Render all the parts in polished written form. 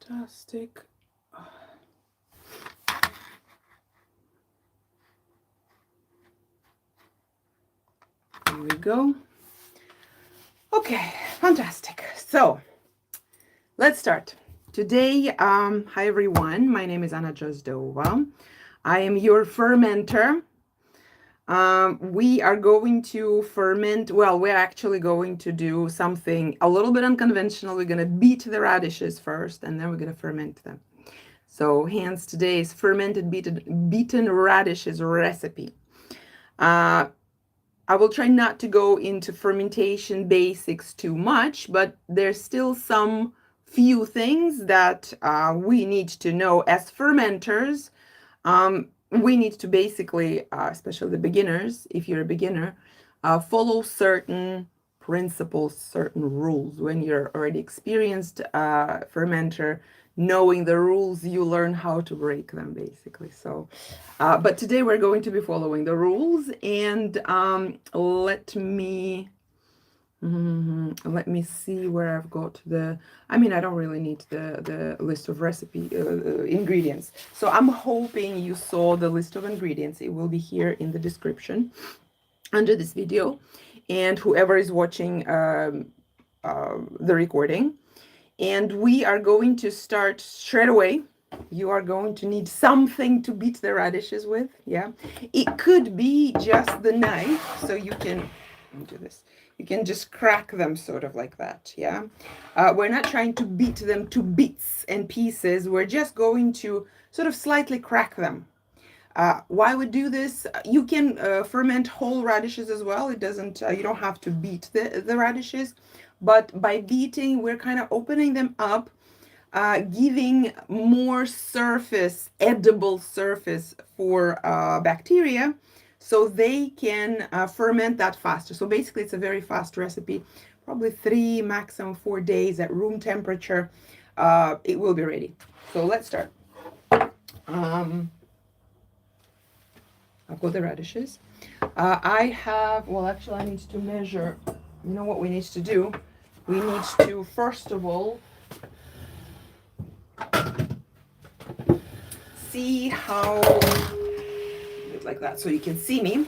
Fantastic. There we go. Okay, fantastic. So let's start. Today, hi everyone. My name is Anna Drozdova. I am your fermenter. We are going to ferment. Well, we're actually going to do something a little bit unconventional. We're going to beat the radishes first, and then we're going to ferment them. So hence today's fermented beaten radishes recipe. I will try not to go into fermentation basics too much, but there's still some few things that we need to know as fermenters. We need to basically, especially the beginners, if you're a beginner, follow certain principles, certain rules. When you're already experienced fermenter, knowing the rules, you learn how to break them, basically. So, but today we're going to be following the rules, and let me see where I've got the, I mean, I don't really need the list of recipe ingredients. So I'm hoping you saw the list of ingredients. It will be here in the description under this video. And whoever is watching the recording. And we are going to start straight away. You are going to need something to beat the radishes with. Yeah. It could be just the knife. So you can do this. You can just crack them sort of like that, yeah? We're not trying to beat them to bits and pieces. We're just going to sort of slightly crack them. Why we do this? You can ferment whole radishes as well. It doesn't, you don't have to beat the radishes. But by beating, we're kind of opening them up, giving more surface, edible surface for bacteria, so they can ferment that faster. So basically, it's a very fast recipe, probably 3, maximum 4 days at room temperature. It will be ready. So let's start. I've got the radishes. I have, well, actually, I need to measure. You know what we need to do? We need to, first of all, see how, like that, so you can see me.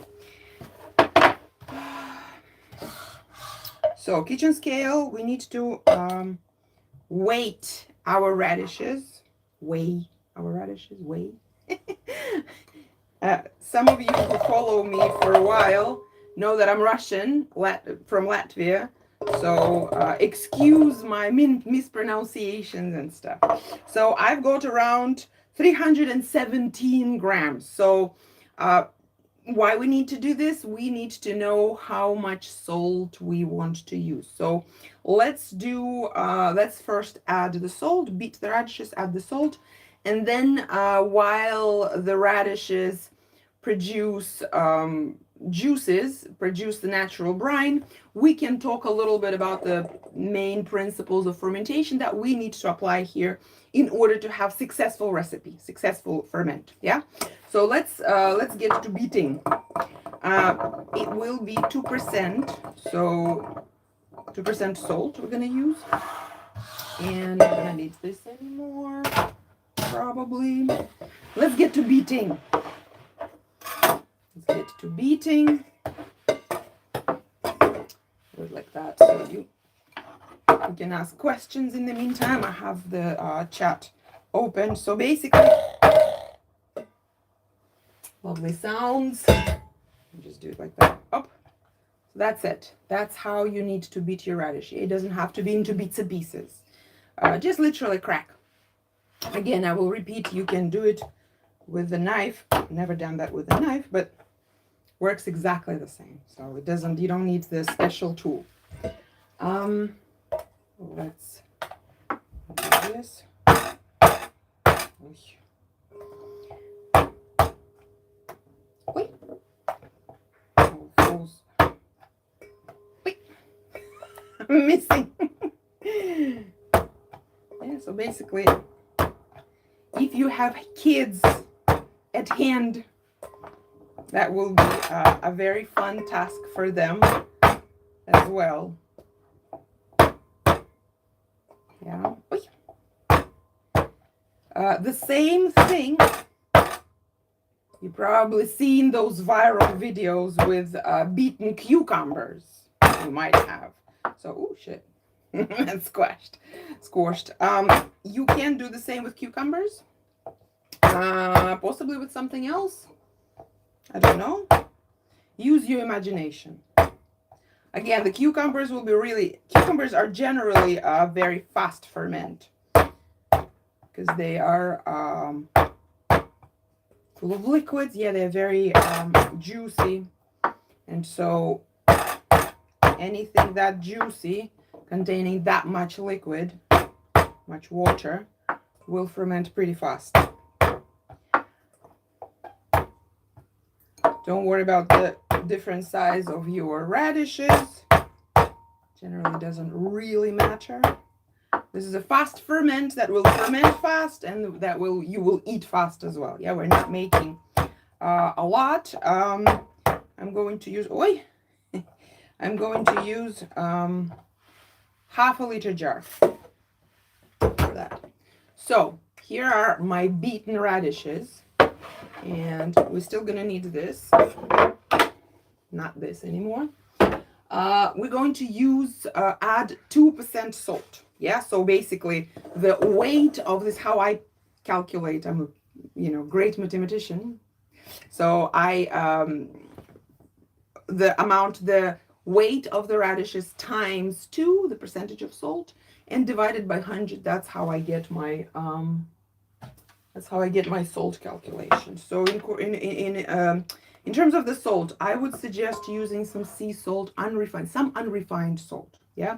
So kitchen scale, we need to weight our radishes. Weigh our radishes, weigh. Some of you who follow me for a while know that I'm Russian, from Latvia. So excuse my mispronunciations and stuff. So I've got around 317 grams. So why we need to do this? We need to know how much salt we want to use. So let's first add the salt, beat the radishes, add the salt. And then while the radishes produce juices, produce the natural brine, we can talk a little bit about the main principles of fermentation that we need to apply here in order to have successful recipe, successful ferment. Yeah. So let's get to beating. It will be 2%. So 2% salt we're gonna use, and I'm gonna need this anymore. Probably. Let's get to beating. Let's get to beating. Like that. So you can ask questions in the meantime. I have the chat open. So basically, lovely sounds. Just do it like that. Up. So that's it. That's how you need to beat your radish. It doesn't have to be into bits and pieces. Just literally crack. Again, I will repeat, you can do it with the knife. Never done that with a knife, but works exactly the same. So it doesn't, you don't need the special tool. Let's do this. Wait. Wait. I'm missing. Yeah, so basically, if you have kids at hand, that will be a very fun task for them as well. Yeah. The same thing, you've probably seen those viral videos with beaten cucumbers. You might have. So, oh shit, it's squashed. You can do the same with cucumbers, possibly with something else. I don't know. Use your imagination. Again, the cucumbers are generally very fast ferment because they are full of liquids. Yeah, they're very juicy. And so anything that juicy containing that much liquid, much water, will ferment pretty fast. Don't worry about the different size of your radishes. Generally doesn't really matter. This is a fast ferment that will ferment fast and that you will eat fast as well. Yeah, we're not making a lot. I'm going to use I'm going to use half a liter jar for that. So here are my beaten radishes, and we're still gonna need this, not this anymore. We're going to use add 2% salt. Yeah, so basically the weight of this, how I calculate, I'm a great mathematician. So the weight of the radishes times 2, the percentage of salt, and divided by 100. That's how I get my salt calculation. So in terms of the salt, I would suggest using some sea salt, unrefined salt. Yeah,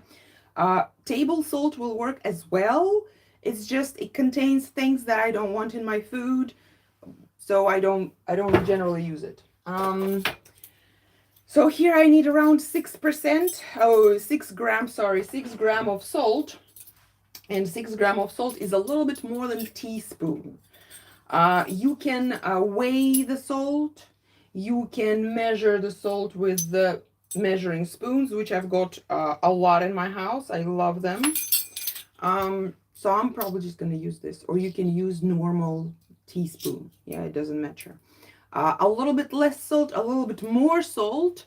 table salt will work as well. It's just it contains things that I don't want in my food, so I don't generally use it. So here I need around 6%, 6 grams, 6 grams of salt, and 6 grams of salt is a little bit more than a teaspoon. You can weigh the salt. You can measure the salt with the measuring spoons, which I've got a lot in my house. I love them. So I'm probably just going to use this, or you can use normal teaspoon. Yeah, it doesn't matter. A little bit less salt, a little bit more salt.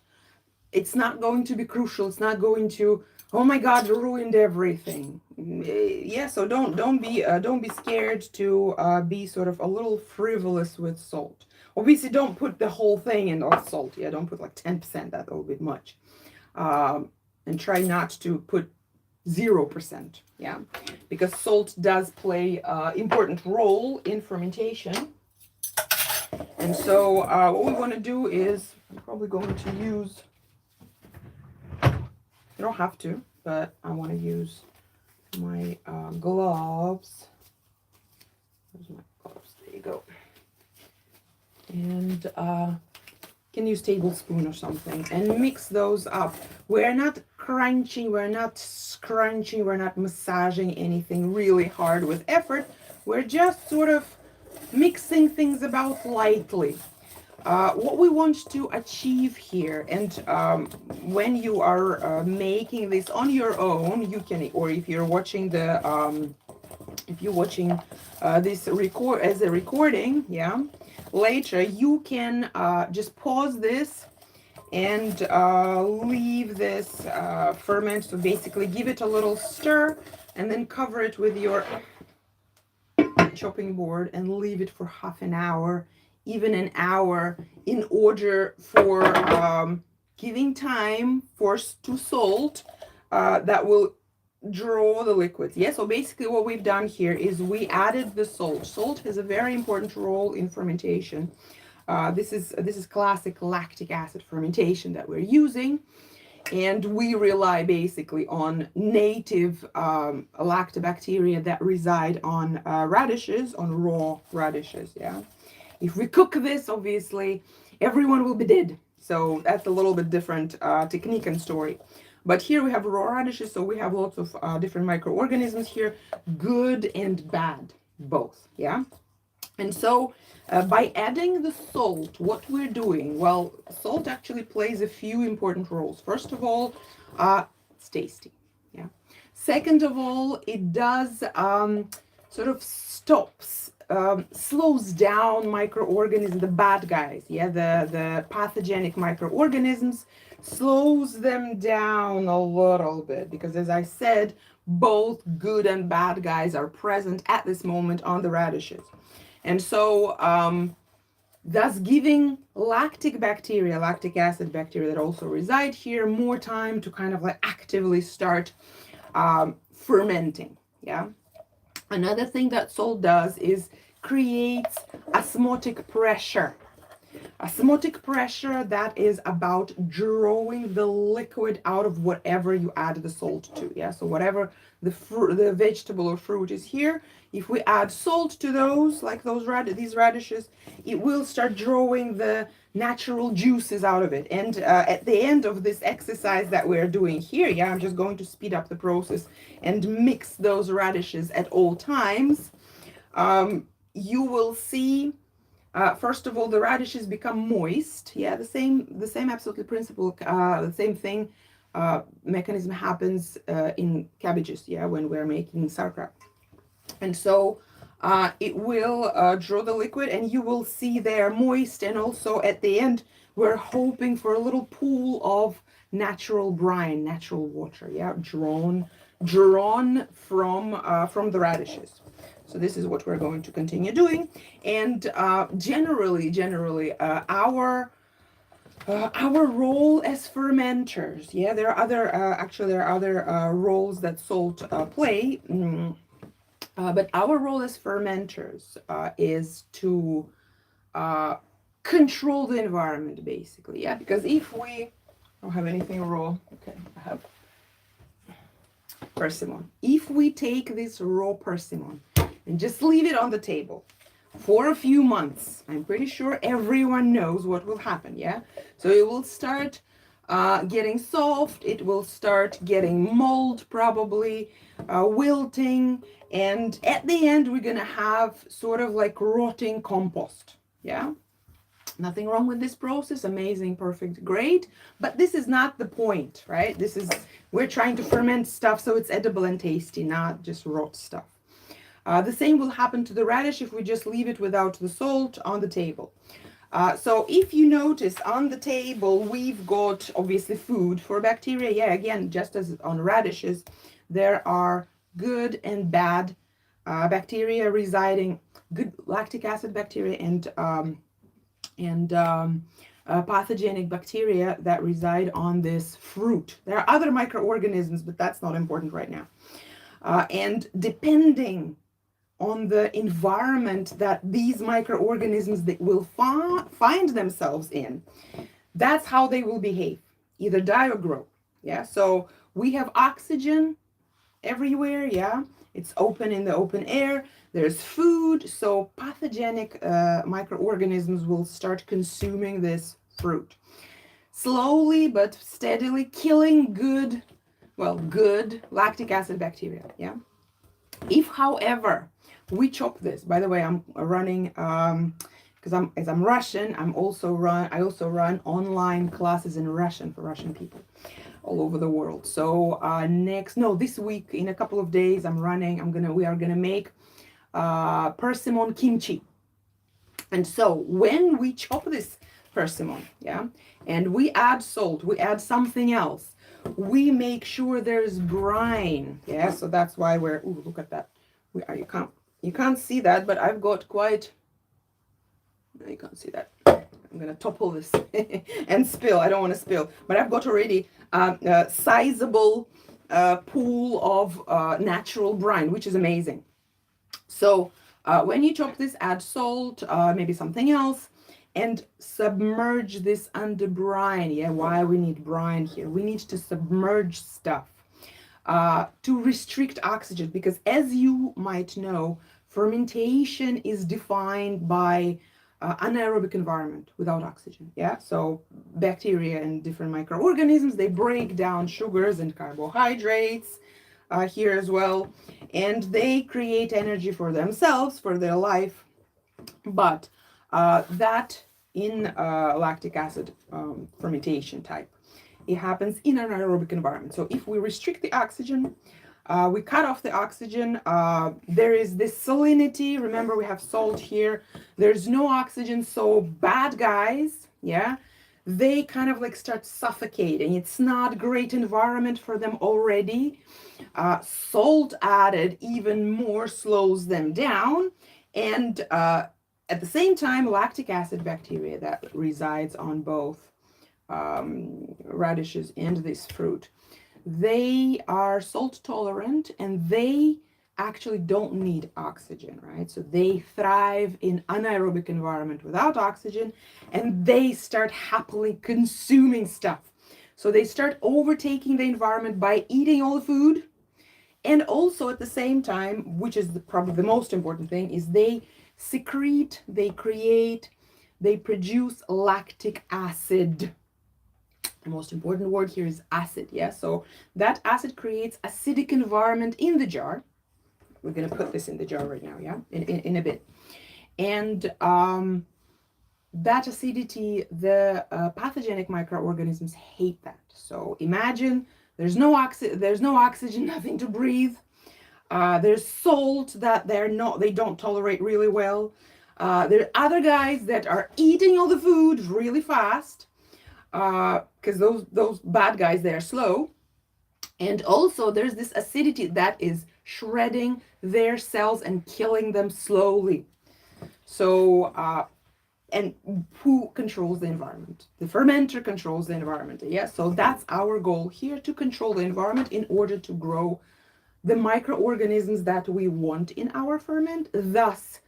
It's not going to be crucial. It's not going to, oh my God, ruined everything. Yeah, so don't be scared to be sort of a little frivolous with salt. Obviously, don't put the whole thing in of salt. Yeah, don't put like 10%. That's a little bit much. And try not to put 0%. Yeah, because salt does play an important role in fermentation. And so what we want to do is, I'm probably going to use, you don't have to, but I want to use my gloves. Where's my gloves? There you go. And can use tablespoon or something and mix those up. We're not crunching, we're not scrunching, we're not massaging anything really hard with effort. We're just sort of mixing things about lightly. What we want to achieve here, and when you are making this on your own, you can, or if you're watching the this record as a recording, yeah, later you can just pause this and leave this ferment. So basically give it a little stir and then cover it with your chopping board and leave it for half an hour, even an hour, in order for giving time to salt that will draw the liquids. Yeah, so basically what we've done here is we added the salt. Salt has a very important role in fermentation. This is classic lactic acid fermentation that we're using, and we rely basically on native lactobacteria that reside on radishes, on raw radishes. Yeah, if we cook this, obviously everyone will be dead. So that's a little bit different technique and story. But here we have raw radishes, so we have lots of different microorganisms here, good and bad, both. Yeah. And so by adding the salt, what we're doing, well, salt actually plays a few important roles. First of all, it's tasty. Yeah. Second of all, it does sort of stops, slows down microorganisms, the bad guys, yeah, the pathogenic microorganisms, slows them down a little bit, because as I said, both good and bad guys are present at this moment on the radishes. And so thus giving lactic bacteria, lactic acid bacteria that also reside here, more time to kind of like actively start fermenting. Yeah. Another thing that salt does is creates osmotic pressure. Osmotic pressure, that is about drawing the liquid out of whatever you add the salt to. Yeah, so whatever the vegetable or fruit is here, if we add salt to those, like these radishes, it will start drawing the natural juices out of it. And at the end of this exercise that we're doing here, yeah, I'm just going to speed up the process and mix those radishes at all times. You will see, first of all, the radishes become moist. Yeah, the same absolutely principle, the same thing, mechanism happens in cabbages. Yeah, when we're making sauerkraut, and so it will draw the liquid, and you will see they're moist. And also at the end, we're hoping for a little pool of natural brine, natural water. Yeah, drawn from the radishes. So this is what we're going to continue doing. And generally, our role as fermenters, yeah, there are other roles that salt play, but our role as fermenters is to control the environment, basically, yeah. Because if we don't have anything raw, okay, I have persimmon. If we take this raw persimmon and just leave it on the table for a few months, I'm pretty sure everyone knows what will happen, yeah? So it will start getting soft, it will start getting mold, probably wilting, and at the end we're gonna have sort of like rotting compost, yeah? Nothing wrong with this process, amazing, perfect, great, but this is not the point, right? We're trying to ferment stuff so it's edible and tasty, not just rot stuff. The same will happen to the radish if we just leave it without the salt on the table. So if you notice on the table, we've got obviously food for bacteria. Yeah, again, just as on radishes, there are good and bad bacteria residing, good lactic acid bacteria and pathogenic bacteria that reside on this fruit. There are other microorganisms, but that's not important right now. And depending on the environment that these microorganisms that will find themselves in, that's how they will behave, either die or grow. Yeah, so we have oxygen everywhere. Yeah, it's open in the open air. There's food, so pathogenic microorganisms will start consuming this fruit, slowly but steadily killing good lactic acid bacteria. Yeah. If, however, we chop this, by the way, I'm running because I'm Russian, I also run online classes in Russian for Russian people all over the world. So this week, in a couple of days, we are gonna make persimmon kimchi. And so when we chop this persimmon, yeah, and we add salt, we add something else, we make sure there's brine. Yeah, so that's why look at that. You can't see that, but I've got quite, you can't see that. I'm gonna topple this and spill. I don't want to spill, but I've got already a sizable pool of natural brine, which is amazing. So when you chop this, add salt, maybe something else, and submerge this under brine. Yeah, why we need brine here? We need to submerge stuff to restrict oxygen, because as you might know, fermentation is defined by anaerobic environment without oxygen. Yeah, so bacteria and different microorganisms, they break down sugars and carbohydrates here as well, and they create energy for themselves, for their life. But that in lactic acid fermentation type, it happens in an anaerobic environment. So if we restrict the oxygen, We cut off the oxygen. There is this salinity. Remember, we have salt here. There's no oxygen, so bad guys, yeah, they kind of like start suffocating. It's not great environment for them already. Salt added even more slows them down. And at the same time, lactic acid bacteria that resides on both radishes and this fruit, they are salt tolerant and they actually don't need oxygen, right? So they thrive in anaerobic environment without oxygen, and they start happily consuming stuff. So they start overtaking the environment by eating all the food. And also at the same time, which is probably the most important thing, is they secrete, they create, they produce lactic acid. The most important word here is acid, yeah? So that acid creates acidic environment in the jar. We're going to put this in the jar right now, yeah? In a bit. And that acidity, the pathogenic microorganisms hate that. So imagine there's no oxygen, nothing to breathe. There's salt that they don't tolerate really well. There are other guys that are eating all the food really fast, because those bad guys, they're slow. And also there's this acidity that is shredding their cells and killing them slowly. So and who controls the environment? The fermenter controls the environment. Yeah, so that's our goal here, to control the environment in order to grow the microorganisms that we want in our ferment, thus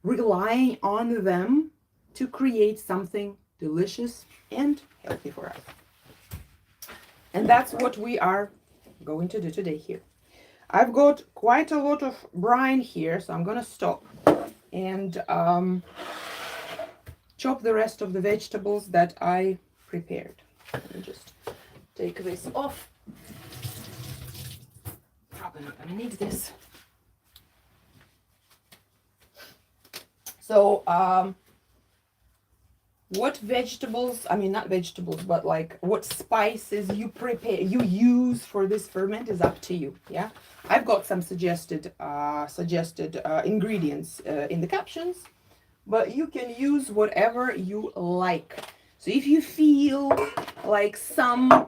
relying on them to create something delicious and healthy for us. And that's what we are going to do today here. I've got quite a lot of brine here, so I'm gonna stop and chop the rest of the vegetables that I prepared. Let me just take this off. Probably not gonna need this. So what vegetables, I mean not vegetables, but like what spices you use for this ferment is up to you. Yeah, I've got some suggested ingredients in the captions, but you can use whatever you like. So if you feel like some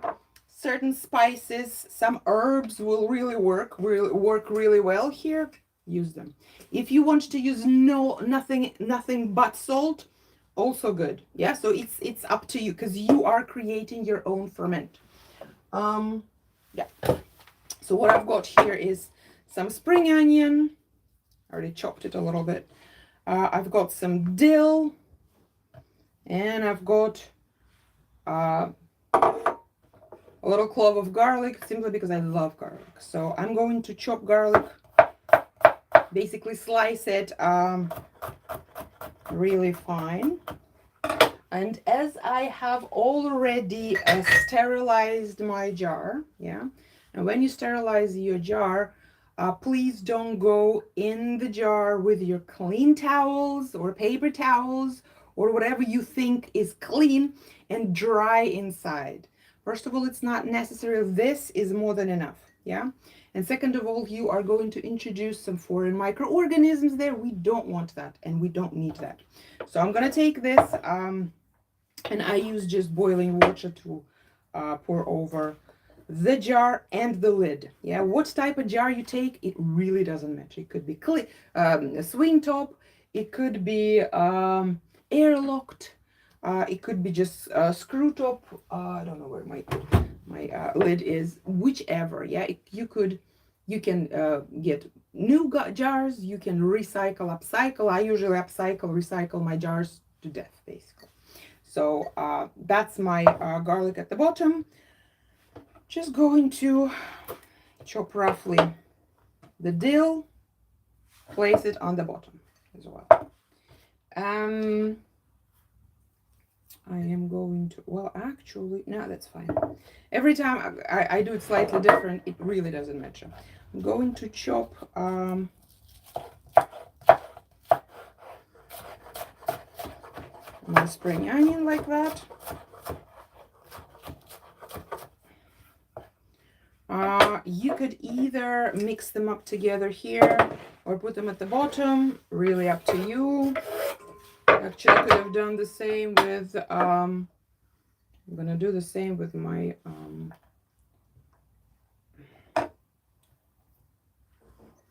certain spices, some herbs will really work really well here, use them. If you want to use nothing but salt, also good. Yeah, so it's up to you, because you are creating your own ferment. Yeah, so what I've got here is some spring onion. I already chopped it a little bit. I've got some dill, and I've got a little clove of garlic, simply because I love garlic. So I'm going to chop garlic, basically slice it really fine. And as I have already sterilized my jar, yeah, and when you sterilize your jar, please don't go in the jar with your clean towels or paper towels or whatever you think is clean and dry inside. First of all, it's not necessary. This is more than enough, yeah? And second of all, you are going to introduce some foreign microorganisms there. We don't want that, and we don't need that. So I'm gonna take this, and I use just boiling water to pour over the jar and the lid. Yeah, what type of jar you take, it really doesn't matter. It could be a swing top, it could be airlocked, it could be just a screw top. I don't know where my lid is. Whichever, yeah, you can get new jars. You can recycle, upcycle. I usually recycle my jars to death, basically. So that's my garlic at the bottom. Just going to chop roughly the dill, place it on the bottom as well. I am going to, well, actually, no, that's fine. Every time I do it slightly different, it really doesn't matter. I'm going to chop my spring onion like that. You could either mix them up together here or put them at the bottom, really up to you. Actually, I could have done the same with, I'm gonna do the same with my,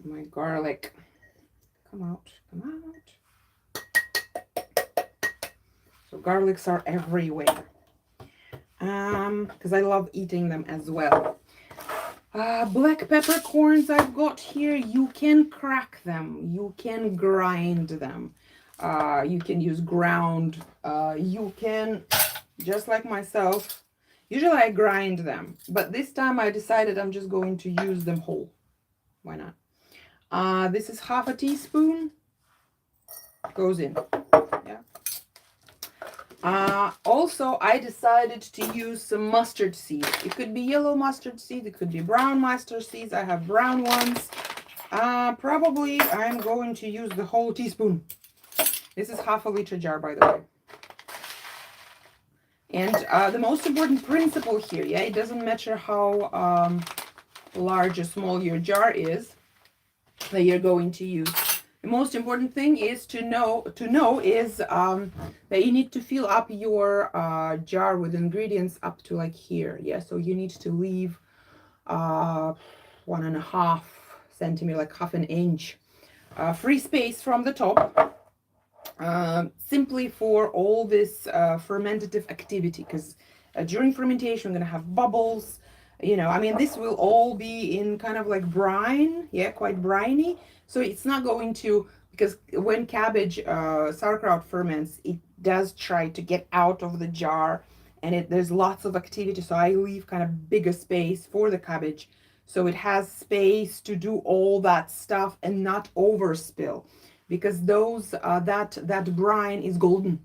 my garlic. Come out, come out. So garlics are everywhere. Because I love eating them as well. Black peppercorns I've got here, you can crack them, you can grind them, you can use ground, you can, just like myself, usually I grind them, but this time I decided I'm just going to use them whole. Why not? This is half a teaspoon, goes in. Also, I decided to use some mustard seeds. It could be yellow mustard seeds, it could be brown mustard seeds. I have brown ones. Probably I'm going to use the whole teaspoon. This is half a liter jar, by the way. And the most important principle here, yeah, it doesn't matter how large or small your jar is that you're going to use. The most important thing is to know is that you need to fill up your jar with ingredients up to like here. Yeah, so you need to leave 1.5 centimeter, like half an inch free space from the top, simply for all this fermentative activity, because during fermentation we're going to have bubbles. You know, I mean, this will all be in kind of like brine, yeah, quite briny. So it's not going to, because when cabbage, sauerkraut ferments, it does try to get out of the jar, and there's lots of activity. So I leave kind of bigger space for the cabbage, so it has space to do all that stuff and not overspill, because those that brine is golden.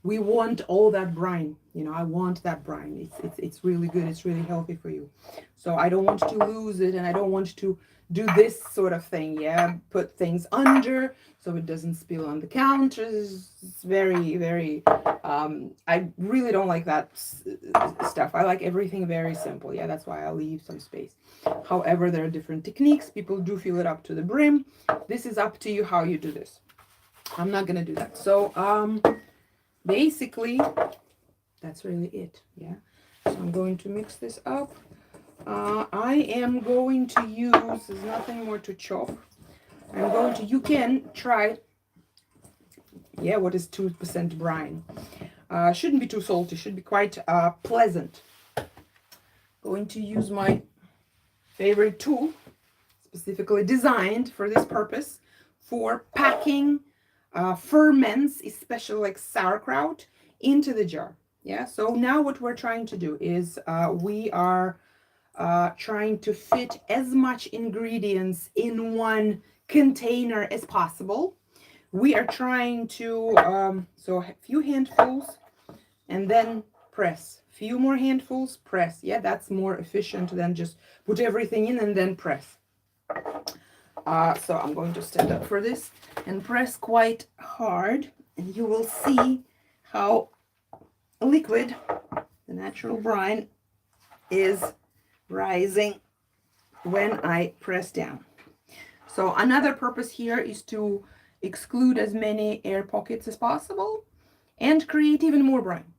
We want all that brine, you know, I want that brine. It's really good, it's really healthy for you. So I don't want to lose it, and I don't want to do this sort of thing, yeah, put things under so it doesn't spill on the counters. It's very, very, I really don't like that stuff. I like everything very simple, yeah, that's why I leave some space. However, there are different techniques. People do fill it up to the brim. This is up to you how you do this. I'm not gonna do that. So, basically, that's really it, yeah. So I'm going to mix this up. I am going to use, there's nothing more to chop. You can try, yeah, what is 2% brine? Shouldn't be too salty, should be quite pleasant. Going to use my favorite tool, specifically designed for this purpose, for packing ferments, especially like sauerkraut, into the jar. Yeah, so now what we're trying to do is we are trying to fit as much ingredients in one container as possible. We are trying to, so a few handfuls and then press. Few more handfuls, press. Yeah, that's more efficient than just put everything in and then press. So I'm going to stand up for this and press quite hard, and you will see how liquid, the natural brine, is rising when I press down. So another purpose here is to exclude as many air pockets as possible and create even more brine.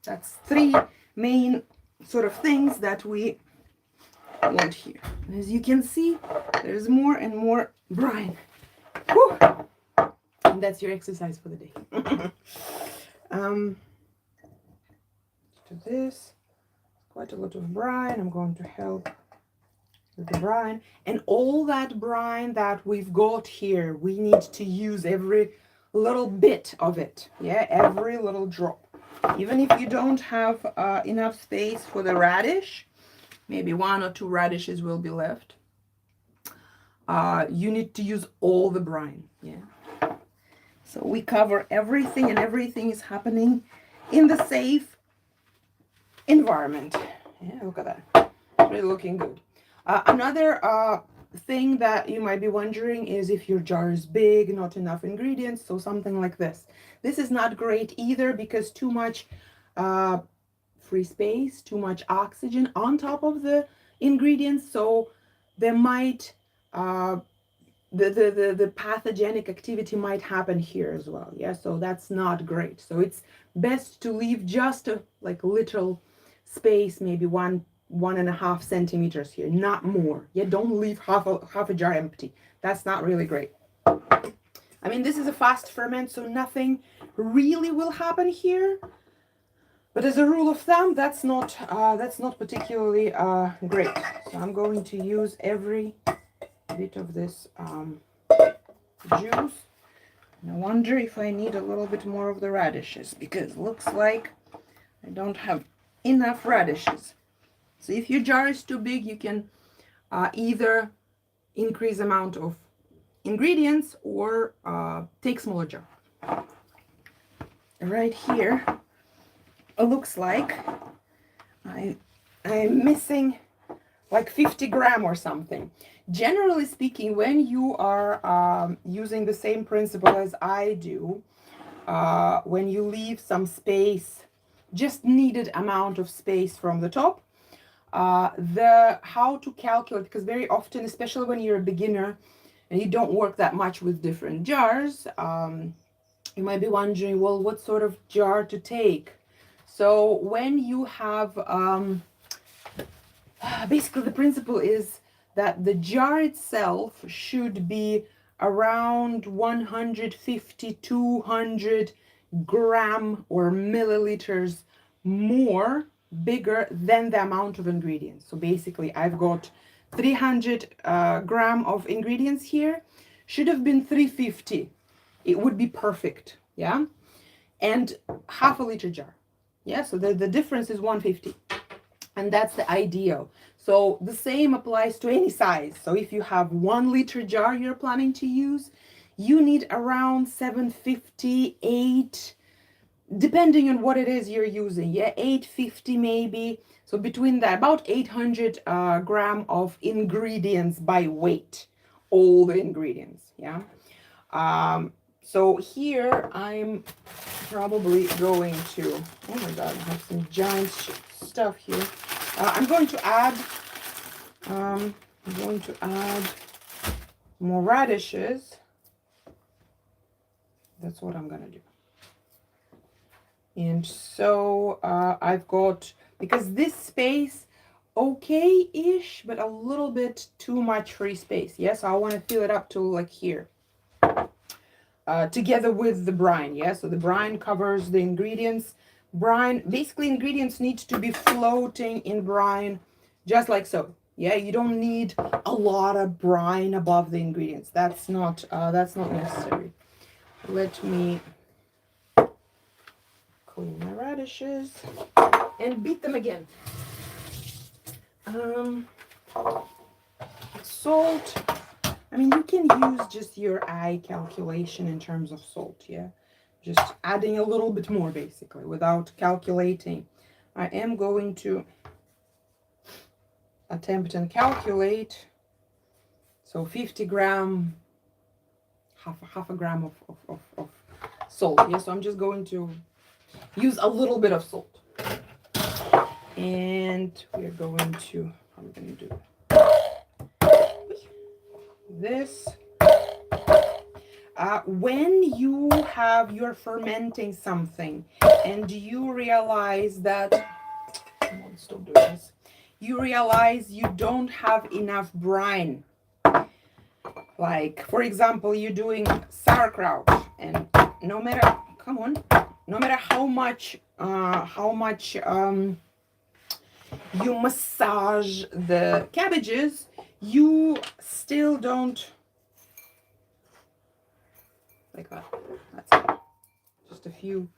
That's three main sort of things that we want here. And as you can see, there's more and more brine. Whew. And that's your exercise for the day. To this, quite a lot of brine. I'm going to help with the brine. And all that brine that we've got here, we need to use every little bit of it. Yeah, every little drop. Even if you don't have enough space for the radish, maybe 1 or 2 radishes will be left. You need to use all the brine. Yeah. So we cover everything, and everything is happening in the safe environment. Yeah, look at that. Really looking good. Another thing that you might be wondering is if your jar is big, not enough ingredients, so something like this. This is not great either, because too much free space, too much oxygen on top of the ingredients, so there might the pathogenic activity might happen here as well. Yeah, so that's not great. So it's best to leave just a like little space, maybe 1.5 centimeters here, not more. Yeah, don't leave half a jar empty. That's not really great. I mean, this is a fast ferment, so nothing really will happen here. But as a rule of thumb, that's not particularly great. So I'm going to use every bit of this juice. And I wonder if I need a little bit more of the radishes, because looks like I don't have enough radishes. So if your jar is too big, you can either increase amount of ingredients or take smaller jar. Right here, it looks like I'm missing like 50 gram or something. Generally speaking, when you are using the same principle as I do, when you leave some space, just needed amount of space from the top, how to calculate, because very often, especially when you're a beginner and you don't work that much with different jars, you might be wondering, well, what sort of jar to take? So when you have, basically the principle is that the jar itself should be around 150, 200 gram or milliliters more bigger than the amount of ingredients. So basically I've got 300 gram of ingredients here, should have been 350. It would be perfect, yeah? And half a liter jar, yeah? So the difference is 150, and that's the ideal. So the same applies to any size. So if you have 1 liter jar you're planning to use, you need around 750, 8, depending on what it is you're using, yeah, 850 maybe. So between that, about 800 gram of ingredients by weight, all the ingredients, yeah. So here I'm probably going to, oh my god, I have some giant stuff here. I'm going to add more radishes. That's what I'm gonna do. And so I've got, because this space okay-ish, but a little bit too much free space. Yes, I want to fill it up to like here. Together with the brine, yeah? So the brine covers the ingredients. Brine, basically ingredients need to be floating in brine, just like so. Yeah, you don't need a lot of brine above the ingredients. That's not necessary. Let me clean my radishes and beat them again. Salt. I mean, you can use just your eye calculation in terms of salt, yeah? Just adding a little bit more, basically, without calculating. I am going to attempt and calculate. So 50 gram, half a gram of salt, yeah? So I'm just going to use a little bit of salt. And we're going to, how are we going to do this? When you're fermenting something and you realize that, come on, stop doing this. You realize you don't have enough brine. Like, for example, you're doing sauerkraut, and no matter, come on, no matter how much you massage the cabbages, you still don't, like that. That's it. Just a few.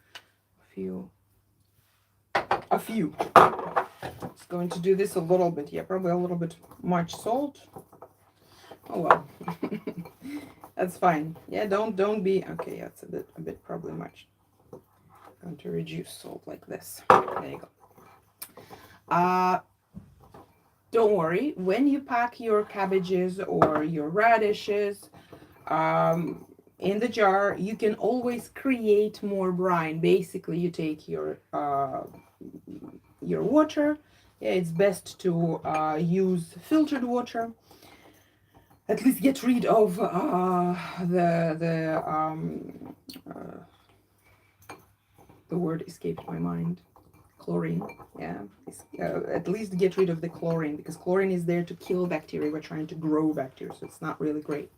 Just going to do this a little bit. Yeah, probably a little bit much salt. Oh well. That's fine. Yeah, don't be okay. That's a bit probably much. I'm going to reduce salt like this. There you go. Don't worry, when you pack your cabbages or your radishes in the jar, you can always create more brine. Basically, you take your water, Yeah, it's best to use filtered water. At least get rid of the word escaped my mind. Chlorine. Yeah, at least get rid of the chlorine, because chlorine is there to kill bacteria. We're trying to grow bacteria, so it's not really great.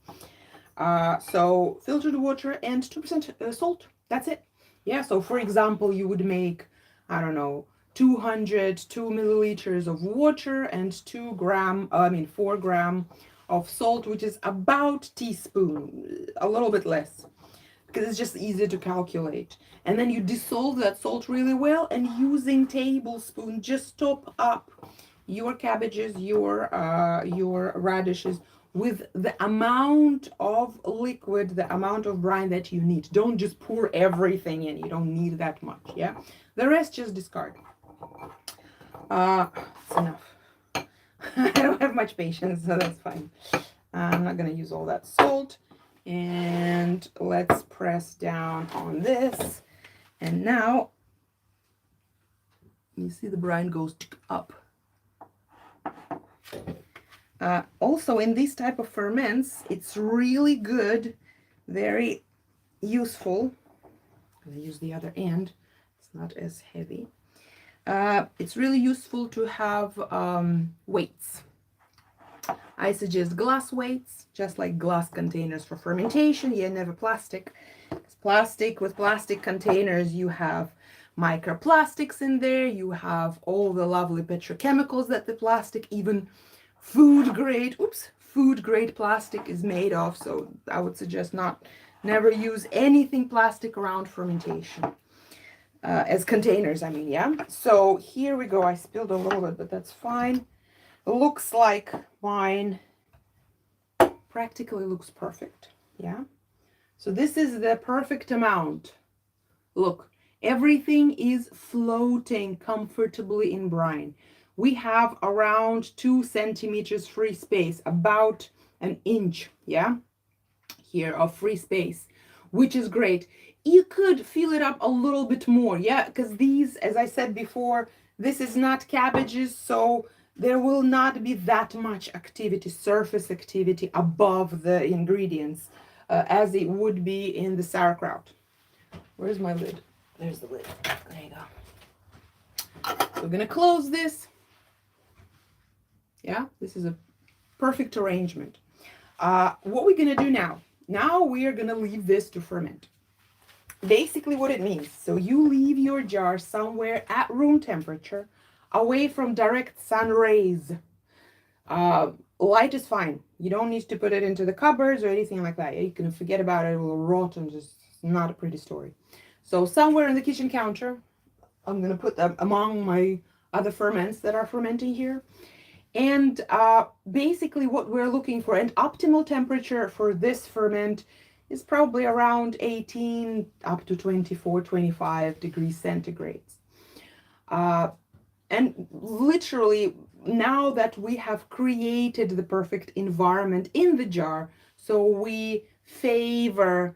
So filtered water and 2% salt. That's it. Yeah, so for example, you would make, I don't know, 2 milliliters of water and 4 gram of salt, which is about teaspoon, a little bit less, because it's just easier to calculate. And then you dissolve that salt really well, and using tablespoon, just top up your cabbages, your radishes with the amount of liquid, the amount of brine that you need. Don't just pour everything in. You don't need that much, yeah? The rest just discard. It's enough. I don't have much patience, so that's fine. I'm not gonna use all that salt. And let's press down on this. And now, you see the brine goes up. Also, in this type of ferments, it's really good, very useful. I'm going to use the other end. It's not as heavy. It's really useful to have weights. I suggest glass weights, just like glass containers for fermentation. Yeah, never plastic. It's plastic. With plastic containers, you have microplastics in there. You have all the lovely petrochemicals that the plastic, even food grade plastic is made of. So I would suggest never use anything plastic around fermentation, as containers, I mean. Yeah, so here we go. I spilled a little bit, but that's fine. It looks like mine practically looks perfect. Yeah, so this is the perfect amount. Look, everything is floating comfortably in brine. We have around 2 centimeters free space, about an inch, yeah, here of free space, which is great. You could fill it up a little bit more, yeah, because these, as I said before, this is not cabbages, so there will not be that much activity, surface activity above the ingredients, as it would be in the sauerkraut. Where's my lid? There's the lid. There you go. So we're gonna close this. Yeah, this is a perfect arrangement. What we're gonna do now? Now we are gonna leave this to ferment. Basically what it means, so you leave your jar somewhere at room temperature, away from direct sun rays. Light is fine. You don't need to put it into the cupboards or anything like that. You can forget about it. It will rot and just not a pretty story. So somewhere on the kitchen counter, I'm gonna put them among my other ferments that are fermenting here. And basically what we're looking for, and optimal temperature for this ferment is probably around 18 up to 24, 25 degrees centigrades. And literally, now that we have created the perfect environment in the jar, so we favor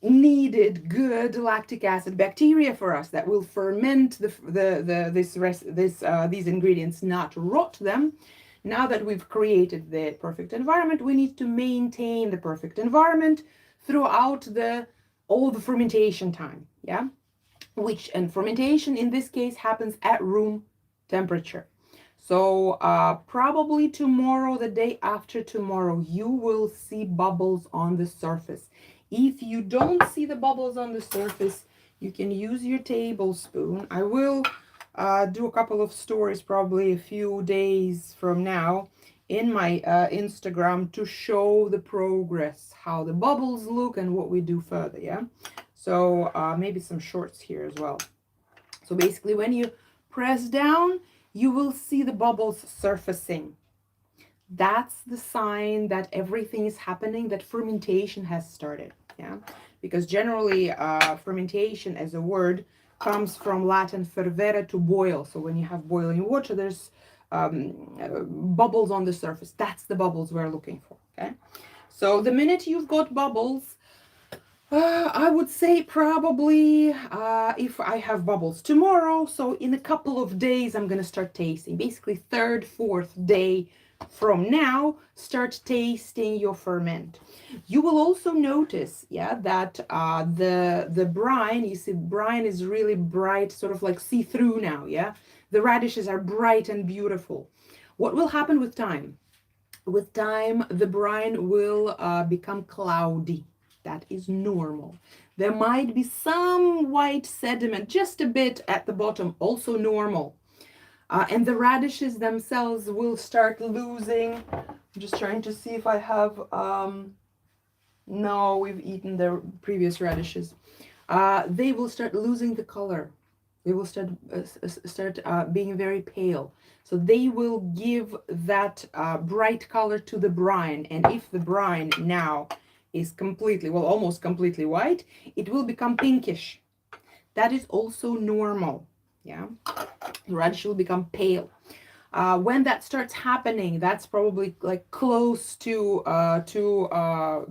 needed good lactic acid bacteria for us that will ferment these ingredients, not rot them. Now that we've created the perfect environment, we need to maintain the perfect environment throughout all the fermentation time. Yeah, and fermentation in this case happens at room temperature. So probably tomorrow, the day after tomorrow, you will see bubbles on the surface. If you don't see the bubbles on the surface, you can use your tablespoon. I will do a couple of stories probably a few days from now in my Instagram to show the progress, how the bubbles look and what we do further, yeah? So maybe some shorts here as well. So basically when you press down, you will see the bubbles surfacing. That's the sign that everything is happening, that fermentation has started. Yeah, because generally fermentation as a word comes from Latin fervere, to boil. So when you have boiling water, there's bubbles on the surface. That's the bubbles we're looking for. Okay, so the minute you've got bubbles, I would say probably if I have bubbles tomorrow, so in a couple of days, I'm gonna start tasting. Basically, third, fourth day from now, start tasting your ferment. You will also notice, yeah, that the brine, you see, brine is really bright, sort of like see-through now, yeah. The radishes are bright and beautiful. What will happen with time? With time, the brine will become cloudy. That is normal. There might be some white sediment, just a bit at the bottom, also normal. And the radishes themselves will start losing. I'm just trying to see if I have, no, we've eaten the previous radishes. They will start losing the color. They will start being very pale. So they will give that bright color to the brine. And if the brine now is completely, well, almost completely white, it will become pinkish. That is also normal. Yeah, the radish will become pale. When that starts happening, that's probably like close to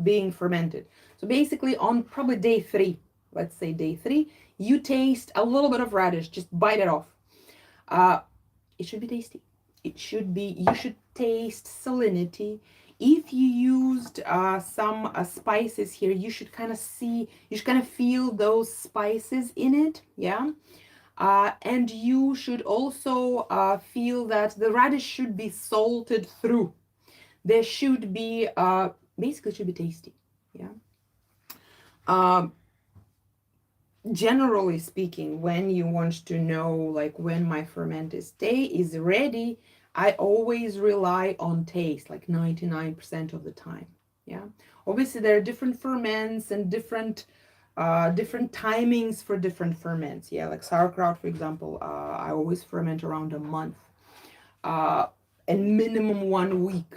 being fermented. So basically, on probably day 3, let's say day 3, you taste a little bit of radish. Just bite it off. It should be tasty. It should be. You should taste salinity. If you used some spices here, you should kind of see. You should kind of feel those spices in it. Yeah. And you should also feel that the radish should be salted through. There should be, basically, it should be tasty. Yeah. Um, Generally speaking, when you want to know, like, when my ferment is ready, I always rely on taste, like 99% of the time. Yeah. Obviously, there are different ferments and different timings for different ferments. Yeah, like sauerkraut, for example, I always ferment around a month, and minimum 1 week.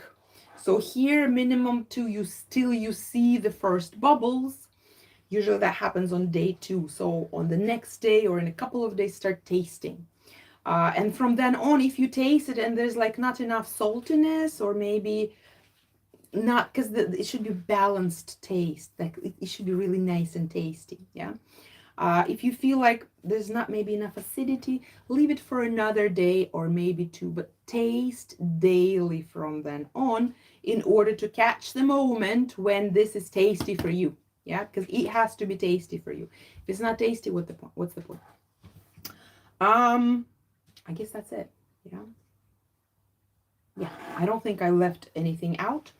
So here, minimum 2, you see the first bubbles. Usually that happens on day 2. So on the next day or in a couple of days, start tasting. And from then on, if you taste it and there's like not enough saltiness, or maybe not, because it should be balanced taste, like it should be really nice and tasty. Yeah. If you feel like there's not maybe enough acidity, leave it for another day or maybe 2, but taste daily from then on in order to catch the moment when this is tasty for you. Yeah, because it has to be tasty for you. If it's not tasty, what's the point? What's the point? I guess that's it. Yeah. Yeah, I don't think I left anything out.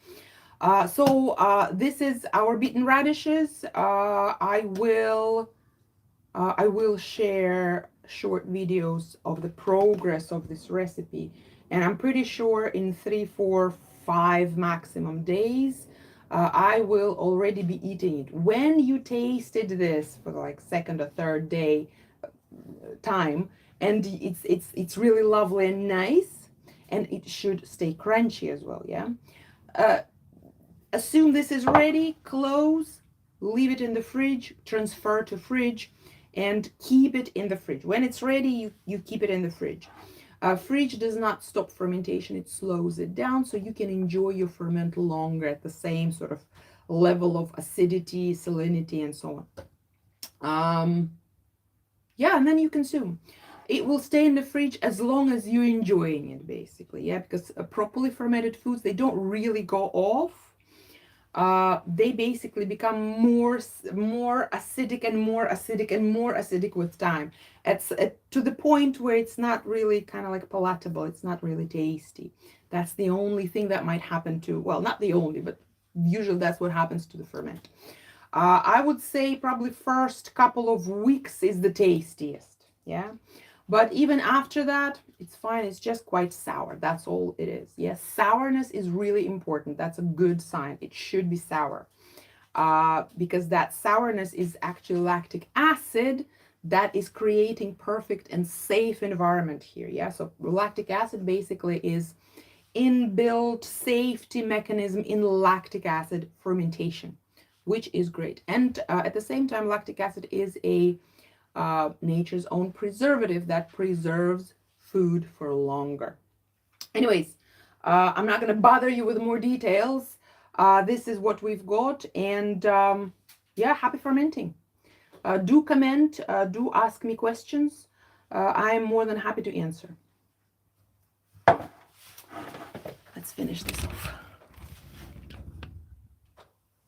So this is our beaten radishes. I will share short videos of the progress of this recipe, and I'm pretty sure in 3, 4, 5 maximum days, I will already be eating it. When you tasted this for like second or third day time, and it's really lovely and nice, and it should stay crunchy as well. Yeah. Assume this is ready, close, leave it in the fridge, transfer to fridge, and keep it in the fridge. When it's ready, you keep it in the fridge. Fridge does not stop fermentation, it slows it down, so you can enjoy your ferment longer at the same sort of level of acidity, salinity, and so on. Yeah, and then you consume. It will stay in the fridge as long as you're enjoying it, basically. Yeah, because properly fermented foods, they don't really go off. They basically become more acidic and more acidic and more acidic with time. It's to the point where it's not really kind of like palatable. It's not really tasty. That's the only thing that might happen to, well, not the only, but usually that's what happens to the ferment. I would say probably first couple of weeks is the tastiest. Yeah. But even after that, it's fine. It's just quite sour. That's all it is. Yes, sourness is really important. That's a good sign. It should be sour. Because that sourness is actually lactic acid that is creating perfect and safe environment here. Yeah, so lactic acid basically is inbuilt safety mechanism in lactic acid fermentation, which is great. And at the same time, lactic acid is a nature's own preservative that preserves food for longer. Anyways, I'm not going to bother you with more details. This is what we've got, and yeah, happy fermenting. Do comment, do ask me questions. I'm more than happy to answer. Let's finish this off.